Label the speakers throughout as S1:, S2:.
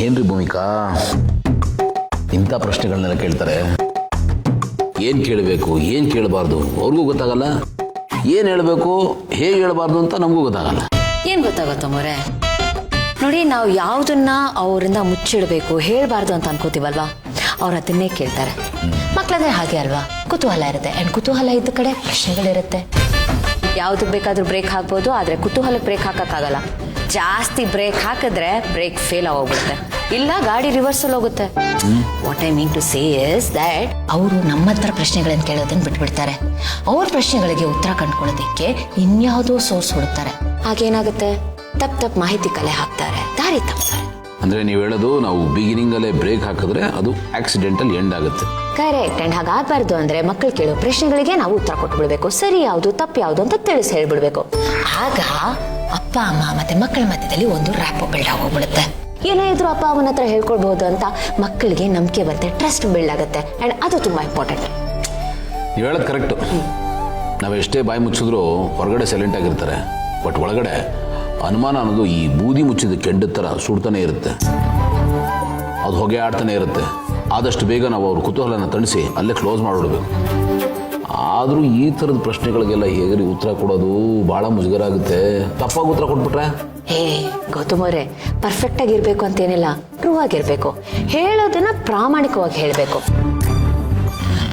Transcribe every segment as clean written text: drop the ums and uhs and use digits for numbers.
S1: ಏನ್ರಿ ಭೂಮಿಕಾ ಇಂಥ ಪ್ರಶ್ನೆಗಳನ್ನೆಲ್ಲ ಕೇಳ್ತಾರೆ? ಏನು ಕೇಳಬೇಕು ಏನು ಕೇಳಬಾರ್ದು ಅವ್ರಿಗೂ ಗೊತ್ತಾಗಲ್ಲ, ಏನು ಹೇಳಬೇಕು ಹೇಗೆ ಹೇಳಬಾರ್ದು ಅಂತ ನಮಗೂ ಗೊತ್ತಾಗಲ್ಲ.
S2: ಏನು ಗೊತ್ತಾಗುತ್ತೋ ಮೊರೆ? ನೋಡಿ, ನಾವು ಯಾವುದನ್ನ ಅವರಿಂದ ಮುಚ್ಚಿಡಬೇಕು ಹೇಳಬಾರ್ದು ಅಂತ ಅನ್ಕೋತೀವಲ್ವಾ, ಅವ್ರು ಅದನ್ನೇ ಕೇಳ್ತಾರೆ. ಮಕ್ಕಳಂದ್ರೆ ಹಾಗೆ ಅಲ್ವಾ, ಕುತೂಹಲ ಇರುತ್ತೆ. ಆ್ಯಂಡ್ ಕುತೂಹಲ ಇದ್ದ ಕಡೆ ಪ್ರಶ್ನೆಗಳಿರುತ್ತೆ. ಯಾವುದಕ್ಕೆ ಬೇಕಾದ್ರೂ ಬ್ರೇಕ್ ಹಾಕ್ಬೋದು, ಆದರೆ ಕುತೂಹಲಕ್ಕೆ ಬ್ರೇಕ್ ಹಾಕೋಕ್ಕಾಗಲ್ಲ. ಜಾಸ್ತಿ ಬ್ರೇಕ್ ಹಾಕಿದ್ರೆ ಬ್ರೇಕ್ ಫೇಲ್ ಆಗೋಗುತ್ತೆ, ಇಲ್ಲ ಗಾಡಿ ರಿವರ್ಸಲ್ ಹೋಗುತ್ತೆ. What I mean to say is that ಅವರು ನಮ್ಮ ಹತ್ರ ಪ್ರಶ್ನೆಗಳನ್ನು ಕೇಳೋದನ್ನ ಬಿಟ್ಬಿಡ್ತಾರೆ. ಅವ್ರ ಪ್ರಶ್ನೆಗಳಿಗೆ ಉತ್ತರ ಕಂಡುಕೊಳ್ಳೋದಕ್ಕೆ ಇನ್ಯಾವುದೋ ಸೋರ್ಸ್ ಹುಡುಕ್ತಾರೆ. ಹಾಗೇನಾಗುತ್ತೆ, ತಪ್ಪು ಮಾಹಿತಿ ಕಲೆ ಹಾಕ್ತಾರೆ, ದಾರಿ ತಪ್ತಾರೆ.
S1: ಅಂದ್ರೆ ನೀವು ಹೇಳೋದು ನಾವು ಬಿಗಿನಿಂಗ್ ಅಲ್ಲೇ ಬ್ರೇಕ್ ಹಾಕಿದ್ರೆ ಅದು ಆಕ್ಸಿಡೆಂಟಲ್ ಎಂಡ್ ಆಗುತ್ತೆ.
S2: ಕರೆಕ್ಟ್. ಅಂಡ್ ಹಾಗಾಗಬಾರ್ದು ಅಂದ್ರೆ ಮಕ್ಕಳು ಕೇಳೋ ಪ್ರಶ್ನೆಗಳಿಗೆ ನಾವು ಉತ್ತರ ಕೊಟ್ಬಿಡ್ಬೇಕು. ಸರಿ ಯಾವುದು ತಪ್ಪು ಯಾವುದು ಅಂತ ತಿಳಿಸಿ ಹೇಳ್ಬಿಡ್ಬೇಕು. ಆಗ ಅಪ್ಪ ಅಮ್ಮ ಮತ್ತೆ ಮಕ್ಕಳ ಮಧ್ಯದಲ್ಲಿ ಒಂದು ರ್ಯಾಪೋ ಬಿಲ್ಡ್ ಆಗೋಗ್ಬಿಡುತ್ತೆ. ಏನೇ ಇದ್ರು ಅಪ್ಪ ಅಮ್ಮನ ಹತ್ರ ಹೇಳ್ಕೊಳ್ಬಹುದು ಅಂತ ಮಕ್ಕಳಿಗೆ ನಂಬಿಕೆ ಬರುತ್ತೆ, ಟ್ರಸ್ಟ್ ಬಿಲ್ಡ್ ಆಗುತ್ತೆ. ಅಂಡ್ ಅದು ತುಂಬಾ ಇಂಪಾರ್ಟೆಂಟ್.
S1: ನೀವು ಹೇಳೋದು ಕರೆಕ್ಟು. ನಾವು ಎಷ್ಟೇ ಬಾಯಿ ಮುಚ್ಚಿದ್ರು ಹೊರಗಡೆ ಸೈಲೆಂಟ್ ಆಗಿರ್ತಾರೆ, ಬಟ್ ಒಳಗಡೆ ಅನುಮಾನ ಅನ್ನೋದು ಈ ಬೂದಿ ಮುಚ್ಚಿದ ಕೆಂಡ ಥರ ಸುಡ್ತಾನೆ ಇರುತ್ತೆ, ಅದು ಹೊಗೆ ಆಡ್ತಾನೆ ಇರುತ್ತೆ. ಆದಷ್ಟು ಬೇಗ ನಾವು ಅವ್ರ ಕುತೂಹಲನ ತಣಿಸಿ ಅಲ್ಲೇ ಕ್ಲೋಸ್ ಮಾಡಿಬಿಡ್ಬೇಕು. ಆದರೂ ಈ ಥರದ ಪ್ರಶ್ನೆಗಳಿಗೆಲ್ಲ ಹೇಗೆ ಉತ್ತರ ಕೊಡೋದು ಭಾಳ ಮುಜುಗರ ಆಗುತ್ತೆ. ತಪ್ಪಾಗಿ ಉತ್ತರ ಕೊಟ್ಬಿಟ್ರೆ
S2: ಗೌತಮರೇ, ಪರ್ಫೆಕ್ಟ್ ಆಗಿರ್ಬೇಕು ಅಂತೇನಿಲ್ಲ, ಟ್ರೂ ಆಗಿರ್ಬೇಕು. ಹೇಳೋದನ್ನ ಪ್ರಾಮಾಣಿಕವಾಗಿ ಹೇಳಬೇಕು.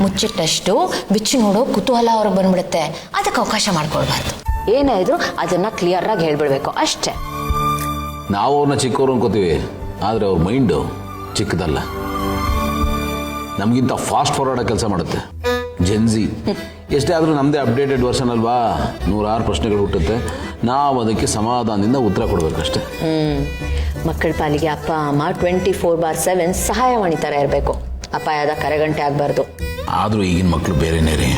S2: ಮುಚ್ಚಿಟ್ಟಷ್ಟು ಬಿಚ್ಚಿ ನೋಡೋ ಕುತೂಹಲ ಅವ್ರಿಗೆ ಬಂದ್ಬಿಡುತ್ತೆ, ಅದಕ್ಕೆ ಅವಕಾಶ ಮಾಡ್ಕೊಳ್ಬಾರ್ದು. ಏನೇ ಇದ್ರು ಅದನ್ನ ಕ್ಲಿಯರ್ ಆಗಿ ಹೇಳ್ಬಿಡ್ಬೇಕು ಅಷ್ಟೇ.
S1: ನಾವು ಅವ್ರನ್ನ ಚಿಕ್ಕವ್ರು ಅನ್ಕೋತೀವಿ, ಆದರೆ ಅವ್ರ ಮೈಂಡು ಚಿಕ್ಕದಲ್ಲ, ನಮಗಿಂತ ಫಾಸ್ಟ್ ಫಾರ್ವರ್ಡ್ ಕೆಲಸ ಮಾಡುತ್ತೆ. ಜೆನ್ಜಿ ಎಷ್ಟೇ ಆದರೂ ನಮ್ಮದೇ ಅಪ್ಡೇಟೆಡ್ ವರ್ಷನ್ ಅಲ್ವಾ, 106 ಪ್ರಶ್ನೆಗಳು ಹುಟ್ಟುತ್ತೆ. ನಾವು ಅದಕ್ಕೆ ಸಮಾಧಾನದಿಂದ ಉತ್ತರ ಕೊಡಬೇಕಷ್ಟೆ.
S2: ಮಕ್ಕಳ ಪಾಲಿಗೆ ಅಪ್ಪ ಅಮ್ಮ 24/7 ಸಹಾಯವಾಣಿ ಥರ ಇರಬೇಕು, ಅಪಾಯದ ಕರೆಗಂಟೆ ಆಗಬಾರ್ದು.
S1: ಆದರೂ ಈಗಿನ ಮಕ್ಕಳು ಬೇರೆನೇ ರೀ.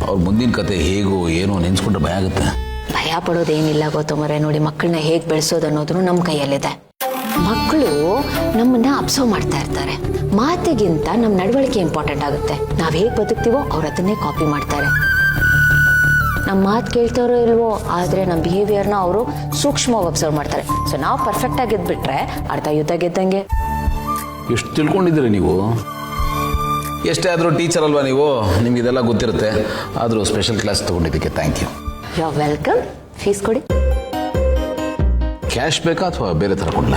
S1: ಅವ್ರ ಮುಂದಿನ ಕತೆ ಹೇಗೋ ಏನೋ ನೆನೆಸ್ಕೊಂಡ್ರೆ ಭಯ ಆಗುತ್ತೆ.
S2: ಭಯ ಪಡೋದೇನಿಲ್ಲ ಗೌತಮರೇ. ನೋಡಿ, ಮಕ್ಕಳನ್ನ ಹೇಗೆ ಬೆಳೆಸೋದು ಅನ್ನೋದು ನಮ್ಮ ಕೈಯಲ್ಲಿದೆ. ಮಕ್ಕಳು ನಮ್ಮನ್ನ ಅಬ್ಸರ್ವ್ ಮಾಡ್ತಾ ಇರ್ತಾರೆ. ಮಾತಿಗಿಂತ ನಮ್ಮ ನಡವಳಿಕೆ ಇಂಪಾರ್ಟೆಂಟ್ ಆಗುತ್ತೆ. ನಾವು ಹೇಗೆ ಬದುಕ್ತೀವೋ ಅವ್ರು ಅದನ್ನೇ ಕಾಪಿ ಮಾಡ್ತಾರೆ. ನಮ್ಮ ಮಾತು ಕೇಳ್ತಾರೋ ಇಲ್ವೋ, ಆದರೆ ನಮ್ಮ ಬಿಹೇವಿಯರ್ನ ಅವರು ಸೂಕ್ಷ್ಮವಾಗಿ ಅಬ್ಸರ್ವ್ ಮಾಡ್ತಾರೆ. ಸೊ ನಾವು ಪರ್ಫೆಕ್ಟ್ ಆಗಿದ್ಬಿಟ್ರೆ ಅರ್ಧ ಯುದ್ಧ ಗೆದ್ದಂಗೆ.
S1: ಎಷ್ಟು ತಿಳ್ಕೊಂಡಿದ್ದೀರಿ ನೀವು? ಎಷ್ಟೇ ಆದರೂ ಟೀಚರ್ ಅಲ್ವಾ ನೀವು, ನಿಮ್ಗೆ ಇದೆಲ್ಲ ಗೊತ್ತಿರುತ್ತೆ. ಆದರೂ ಸ್ಪೆಷಲ್ ಕ್ಲಾಸ್ ತೊಗೊಂಡಿದ್ದಕ್ಕೆ thank you.
S2: You are welcome. Fees ಕೊಡಿ.
S1: ಕ್ಯಾಶ್ ಬೇಕಾ ಅಥವಾ ಬೇರೆ ಥರ ಕೊಡಲ?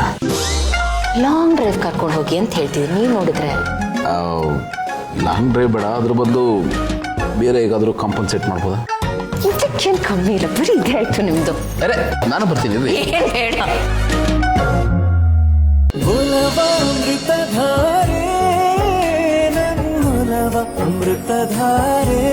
S2: ಲಾಂಗ್ ಡ್ರೈವ್ ಕರ್ಕೊಂಡು ಹೋಗಿ ಅಂತ ಹೇಳ್ತೀವಿ, ನೀವು ನೋಡಿದ್ರೆ.
S1: ಲಾಂಗ್ ಡ್ರೈವ್ ಬೇಡ, ಅದ್ರ ಬದಲು ಬೇರೆ ಹೇಗಾದರೂ ಕಾಂಪನ್ಸೇಟ್ ಮಾಡ್ಬೋದಾ?
S2: ಇದಕ್ಕೇನು ಕಮ್ಮಿ ಇಲ್ಲ, ಬರೀ ಇದೇ ಆಯ್ತು ನಿಮ್ದು.
S1: ಅರೆ, ನಾನು ಬರ್ತೀನಿ.
S2: ಏನು ಬೇಡ.
S3: ಅಮೃತಧಾರೆ